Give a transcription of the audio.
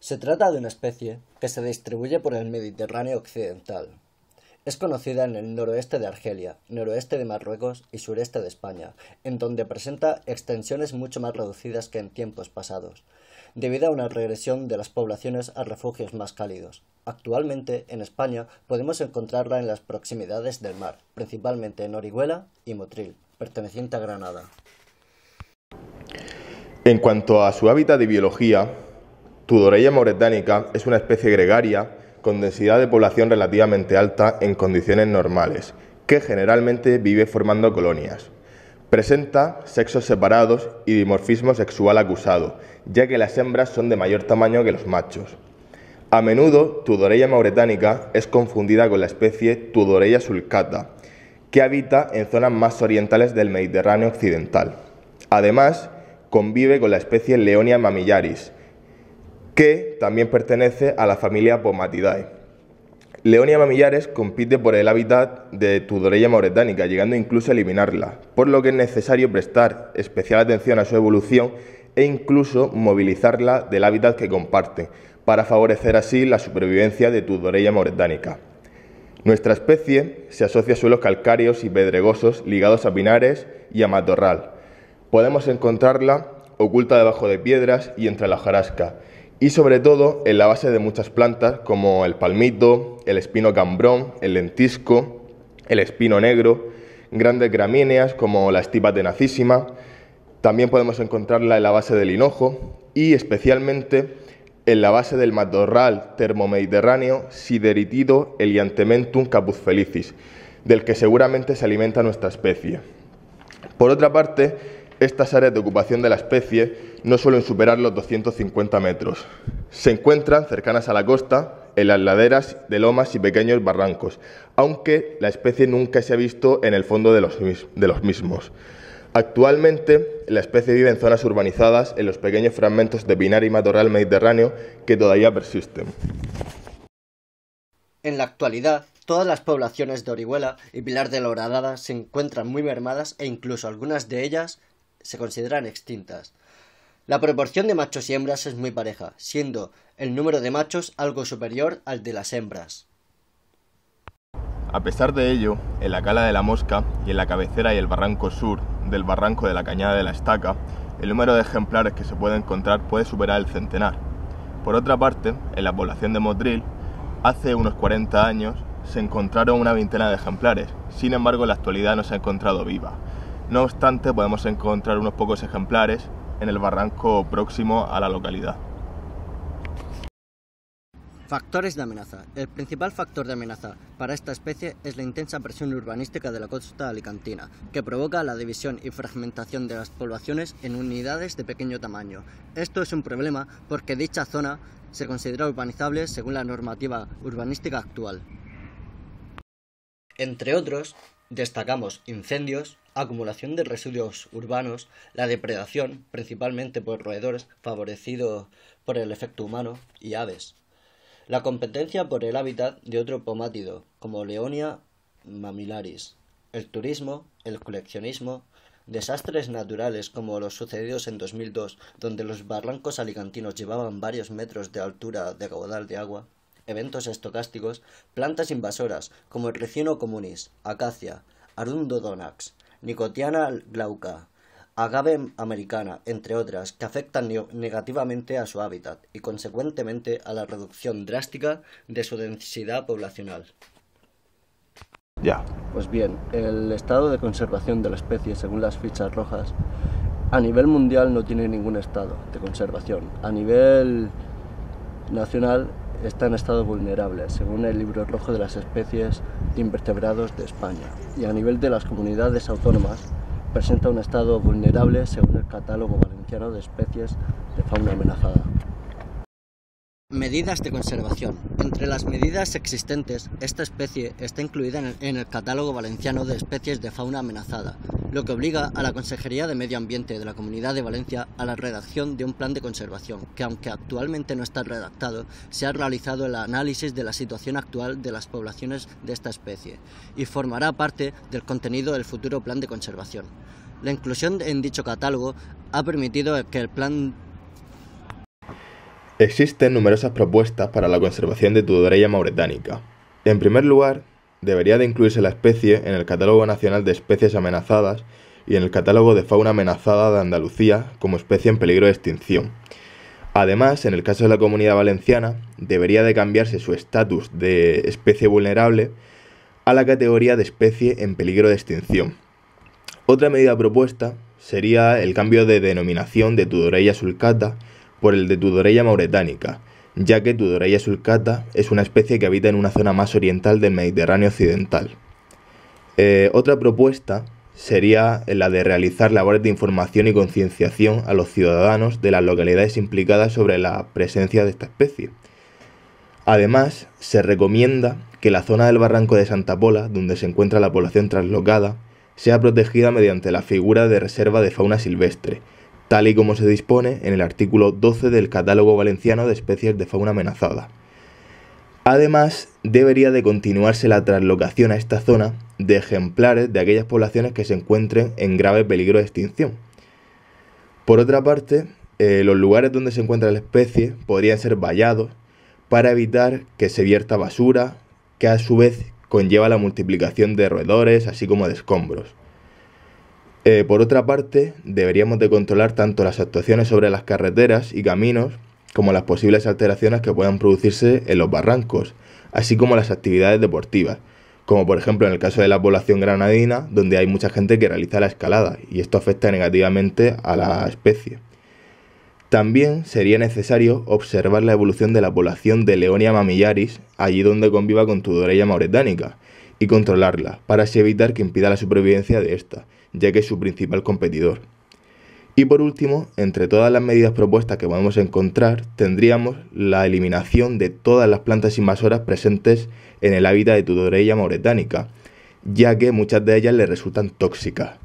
Se trata de una especie que se distribuye por el Mediterráneo occidental. Es conocida en el noroeste de Argelia, noroeste de Marruecos y sureste de España, en donde presenta extensiones mucho más reducidas que en tiempos pasados, debido a una regresión de las poblaciones a refugios más cálidos. Actualmente, en España, podemos encontrarla en las proximidades del mar, principalmente en Orihuela y Motril, perteneciente a Granada. En cuanto a su hábitat y biología, Tudorella mauretánica es una especie gregaria con densidad de población relativamente alta en condiciones normales, que generalmente vive formando colonias. Presenta sexos separados y dimorfismo sexual acusado, ya que las hembras son de mayor tamaño que los machos. A menudo, Tudorella mauretánica es confundida con la especie Tudorella sulcata, que habita en zonas más orientales del Mediterráneo occidental. Además, convive con la especie Leonia mamillaris, que también pertenece a la familia Pomatidae. Leonia mamillaris compite por el hábitat de Tudorella mauretánica, llegando incluso a eliminarla, por lo que es necesario prestar especial atención a su evolución e incluso movilizarla del hábitat que comparte, para favorecer así la supervivencia de Tudorella mauretánica. Nuestra especie se asocia a suelos calcáreos y pedregosos ligados a pinares y a matorral. Podemos encontrarla oculta debajo de piedras y entre la hojarasca, y sobre todo en la base de muchas plantas como el palmito, el espino cambrón, el lentisco, el espino negro, grandes gramíneas como la estipa tenacísima. También podemos encontrarla en la base del hinojo y especialmente en la base del matorral termomediterráneo Sideritido Eliantementum capuzfelicis, del que seguramente se alimenta nuestra especie. Por otra parte, estas áreas de ocupación de la especie no suelen superar los 250 metros. Se encuentran cercanas a la costa, en las laderas de lomas y pequeños barrancos, aunque la especie nunca se ha visto en el fondo de los mismos. Actualmente, la especie vive en zonas urbanizadas, en los pequeños fragmentos de pinar y matorral mediterráneo que todavía persisten. En la actualidad, todas las poblaciones de Orihuela y Pilar de la Horadada se encuentran muy mermadas e incluso algunas de ellas se consideran extintas. La proporción de machos y hembras es muy pareja, siendo el número de machos algo superior al de las hembras. A pesar de ello, en la Cala de la Mosca y en la cabecera y el barranco sur del barranco de la Cañada de la Estaca, el número de ejemplares que se puede encontrar puede superar el centenar. Por otra parte, en la población de Motril, hace unos 40 años se encontraron una veintena de ejemplares, sin embargo en la actualidad no se ha encontrado viva. No obstante, podemos encontrar unos pocos ejemplares en el barranco próximo a la localidad. Factores de amenaza. El principal factor de amenaza para esta especie es la intensa presión urbanística de la costa alicantina, que provoca la división y fragmentación de las poblaciones en unidades de pequeño tamaño. Esto es un problema porque dicha zona se considera urbanizable según la normativa urbanística actual. Entre otros, destacamos incendios, acumulación de residuos urbanos, la depredación, principalmente por roedores, favorecido por el efecto humano, y aves. La competencia por el hábitat de otro pomátido, como Leonia mamillaris. El turismo, el coleccionismo, desastres naturales como los sucedidos en 2002, donde los barrancos alicantinos llevaban varios metros de altura de caudal de agua, eventos estocásticos, plantas invasoras como el Ricino communis, acacia, Arundodonax, Nicotiana glauca, agave americana, entre otras, que afectan negativamente a su hábitat y, consecuentemente, a la reducción drástica de su densidad poblacional. Pues bien, el estado de conservación de la especie, según las fichas rojas, a nivel mundial no tiene ningún estado de conservación. A nivel nacional está en estado vulnerable, según el Libro Rojo de las Especies de Invertebrados de España. Y a nivel de las comunidades autónomas, presenta un estado vulnerable según el Catálogo Valenciano de Especies de Fauna Amenazada. Medidas de conservación. Entre las medidas existentes, esta especie está incluida en el Catálogo Valenciano de Especies de Fauna Amenazada, lo que obliga a la Consejería de Medio Ambiente de la Comunidad de Valencia a la redacción de un plan de conservación, que aunque actualmente no está redactado, se ha realizado el análisis de la situación actual de las poblaciones de esta especie y formará parte del contenido del futuro plan de conservación. La inclusión en dicho catálogo ha permitido que el plan Existen numerosas propuestas para la conservación de Tudorella mauretánica. En primer lugar, debería de incluirse la especie en el Catálogo Nacional de Especies Amenazadas y en el Catálogo de Fauna Amenazada de Andalucía como especie en peligro de extinción. Además, en el caso de la Comunidad Valenciana, debería de cambiarse su estatus de especie vulnerable a la categoría de especie en peligro de extinción. Otra medida propuesta sería el cambio de denominación de Tudorella sulcata por el de Tudorella mauretánica, ya que Tudorella sulcata es una especie que habita en una zona más oriental del Mediterráneo occidental. Otra propuesta sería la de realizar labores de información y concienciación a los ciudadanos de las localidades implicadas sobre la presencia de esta especie. Además, se recomienda que la zona del barranco de Santa Pola, donde se encuentra la población traslocada, sea protegida mediante la figura de reserva de fauna silvestre, tal y como se dispone en el artículo 12 del Catálogo Valenciano de Especies de Fauna Amenazada. Además, debería de continuarse la traslocación a esta zona de ejemplares de aquellas poblaciones que se encuentren en grave peligro de extinción. Por otra parte, los lugares donde se encuentra la especie podrían ser vallados para evitar que se vierta basura, que a su vez conlleva la multiplicación de roedores, así como de escombros. Por otra parte, deberíamos de controlar tanto las actuaciones sobre las carreteras y caminos como las posibles alteraciones que puedan producirse en los barrancos, así como las actividades deportivas, como por ejemplo en el caso de la población granadina, donde hay mucha gente que realiza la escalada, y esto afecta negativamente a la especie. También sería necesario observar la evolución de la población de Leonia mamillaris, allí donde conviva con Tudorella mauretánica, y controlarla, para así evitar que impida la supervivencia de esta, ya que es su principal competidor. Y por último, entre todas las medidas propuestas que podemos encontrar, tendríamos la eliminación de todas las plantas invasoras presentes en el hábitat de Tudorella mauretánica, ya que muchas de ellas le resultan tóxicas.